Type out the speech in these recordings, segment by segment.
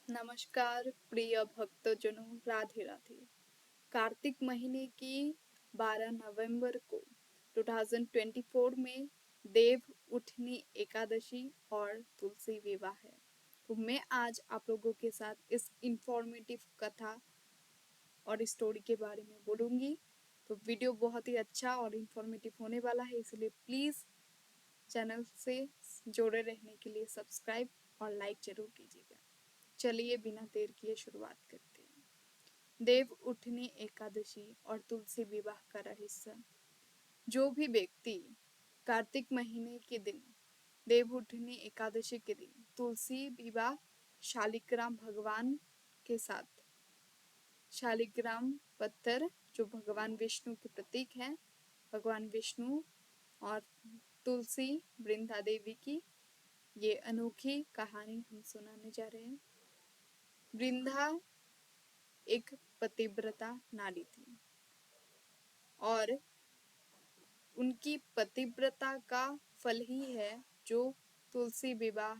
नमस्कार प्रिय भक्तजनों, राधे राधे। कार्तिक महीने की 12 नवंबर को 2024 में देव उठनी एकादशी और तुलसी विवाह है। तो मैं आज आप लोगों के साथ इस इंफॉर्मेटिव कथा और स्टोरी के बारे में बोलूँगी। तो वीडियो बहुत ही अच्छा और इंफॉर्मेटिव होने वाला है, इसलिए प्लीज़ चैनल से जुड़े रहने के लिए सब्सक्राइब और लाइक जरूर कीजिएगा। चलिए बिना देर किए शुरुआत करते हैं। देव उठनी एकादशी और तुलसी विवाह का रहस्य। जो भी व्यक्ति कार्तिक महीने के दिन देव उठनी एकादशी के दिन तुलसी विवाह शालिग्राम भगवान के साथ, शालिग्राम पत्थर जो भगवान विष्णु के प्रतीक है, भगवान विष्णु और तुलसी वृंदा देवी की ये अनोखी कहानी हम सुनाने जा रहे हैं। वृंदा एक पतिव्रता नारी थी और उनकी पतिव्रता का फल ही है जो तुलसी विवाह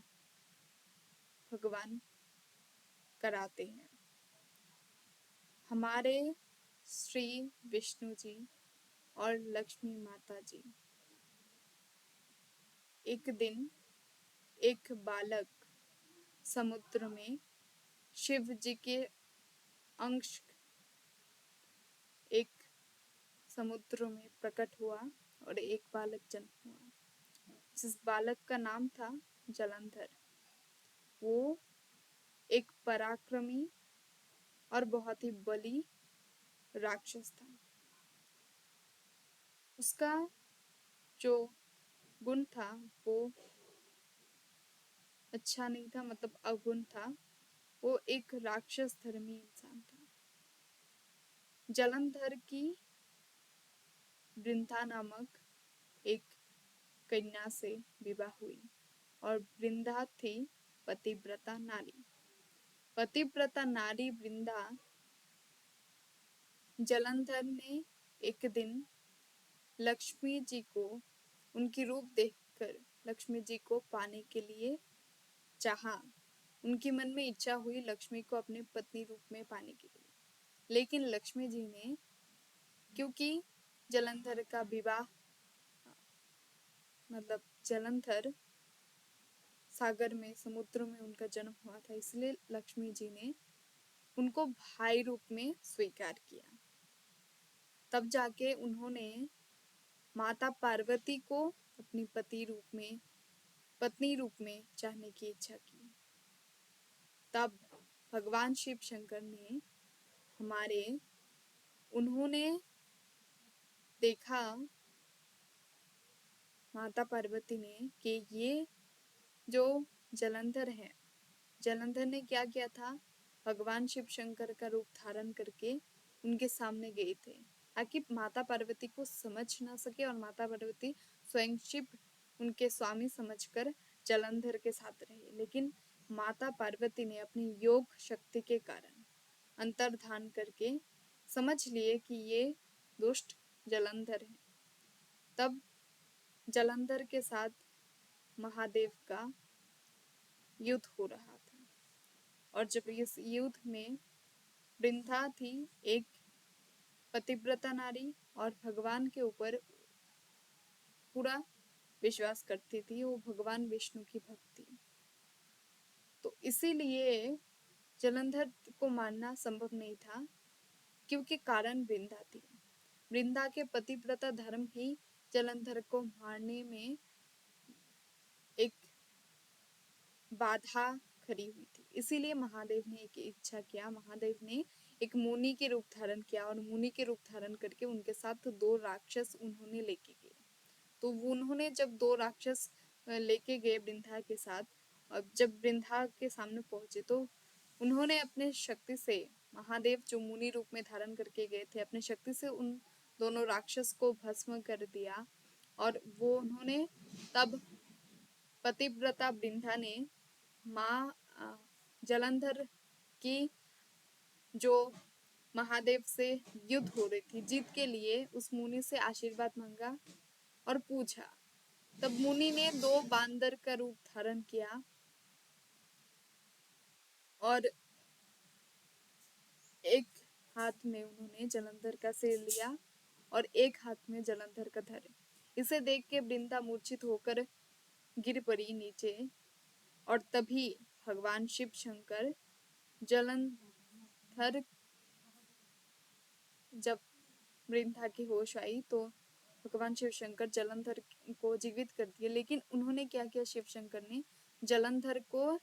भगवान कराते हैं। हमारे श्री विष्णु जी और लक्ष्मी माता जी एक दिन एक बालक समुद्र में शिव जी के अंश एक समुद्र में प्रकट हुआ और एक बालक जन्म हुआ। जिस बालक का नाम था जलंधर। वो एक पराक्रमी और बहुत ही बली राक्षस था। उसका जो गुण था वो अच्छा नहीं था, मतलब अवगुण था। वो एक राक्षस धर्मी इंसान था। जलंधर की वृंदा नामक एक कन्या से विवाह हुई और वृंदा थी पतिव्रता नारी। पतिव्रता नारी वृंदा जलंधर ने एक दिन लक्ष्मी जी को उनकी रूप देखकर लक्ष्मी जी को पाने के लिए चाहा। उनकी मन में इच्छा हुई लक्ष्मी को अपने पत्नी रूप में पाने के लिए। लेकिन लक्ष्मी जी ने, क्योंकि जलंधर का विवाह, मतलब जलंधर सागर में, समुद्र में उनका जन्म हुआ था, इसलिए लक्ष्मी जी ने उनको भाई रूप में स्वीकार किया। तब जाके उन्होंने माता पार्वती को अपनी पत्नी रूप में चाहने की इच्छा की। तब भगवान शिव शंकर ने उन्होंने देखा, माता पार्वती ने, कि ये जो जलंधर है, जलंधर ने क्या किया था, भगवान शिव शंकर का रूप धारण करके उनके सामने गए थे ताकि माता पार्वती को समझ ना सके और माता पार्वती स्वयं शिव उनके स्वामी समझकर जलंधर के साथ रहे। लेकिन माता पार्वती ने अपनी योग शक्ति के कारण अंतर्धान करके समझ लिए कि ये दुष्ट जलंधर है। तब जलंधर के साथ महादेव का युद्ध हो रहा था और जब इस युद्ध में वृंदा थी एक पतिव्रता नारी और भगवान के ऊपर पूरा विश्वास करती थी, वो भगवान विष्णु की भक्त थी। तो इसीलिए जलंधर को मारना संभव नहीं था, क्योंकि कारण वृंदा थी। वृंदा के पतिव्रता धर्म ही जलंधर को मारने में एक बाधा खड़ी हुई थी। इसीलिए महादेव ने एक इच्छा किया, महादेव ने एक मुनि के रूप धारण किया और मुनि के रूप धारण करके उनके साथ 2 राक्षस उन्होंने लेके गए। तो उन्होंने जब 2 राक्षस लेके गए वृंदा के साथ, और जब वृंदा के सामने पहुंचे तो उन्होंने अपने शक्ति से, महादेव जो मुनि रूप में धारण करके गए थे, अपने शक्ति से उन दोनों राक्षस को भस्म कर दिया। और वो उन्होंने तब पतिव्रता वृंदा ने माँ जलंधर की जो महादेव से युद्ध हो रही थी, जीत के लिए उस मुनि से आशीर्वाद मांगा और पूछा। तब मुनि ने 2 बांदर का रूप धारण किया और एक हाथ में उन्होंने जलंधर का सिर लिया और एक हाथ में जलंधर का धर। इसे देख के वृंदा मूर्छित होकर गिर पड़ी नीचे और तभी भगवान शिव शंकर जलंधर, जब वृंदा की होश आई तो भगवान शिव शंकर जलंधर को जीवित कर दिए। लेकिन उन्होंने क्या किया, शिव शंकर ने जलंधर को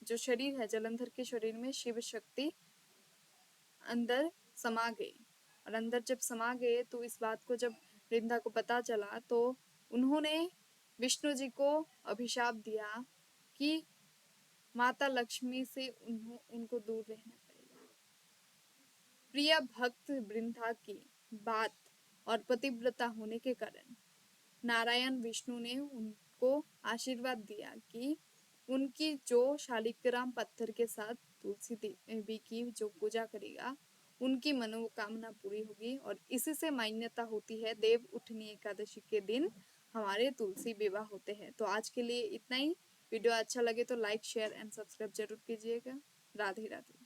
जो शरीर है, जलंधर के शरीर में शिव शक्ति अंदर समा गई और अंदर जब समा गए तो इस बात को जब वृंदा को पता चला तो उन्होंने विष्णु जी को अभिशाप दिया कि माता लक्ष्मी से उनको दूर रहना पड़ेगा। प्रिय भक्त वृंदा की बात और पतिव्रता होने के कारण नारायण विष्णु ने उनको आशीर्वाद दिया कि उनकी जो शालिग्राम पत्थर के साथ तुलसी देवी की जो पूजा करेगा उनकी मनोकामना पूरी होगी। और इसी से मान्यता होती है देव उठनी एकादशी के दिन हमारे तुलसी विवाह होते हैं। तो आज के लिए इतना ही। वीडियो अच्छा लगे तो लाइक शेयर एंड सब्सक्राइब जरूर कीजिएगा। राधे राधे।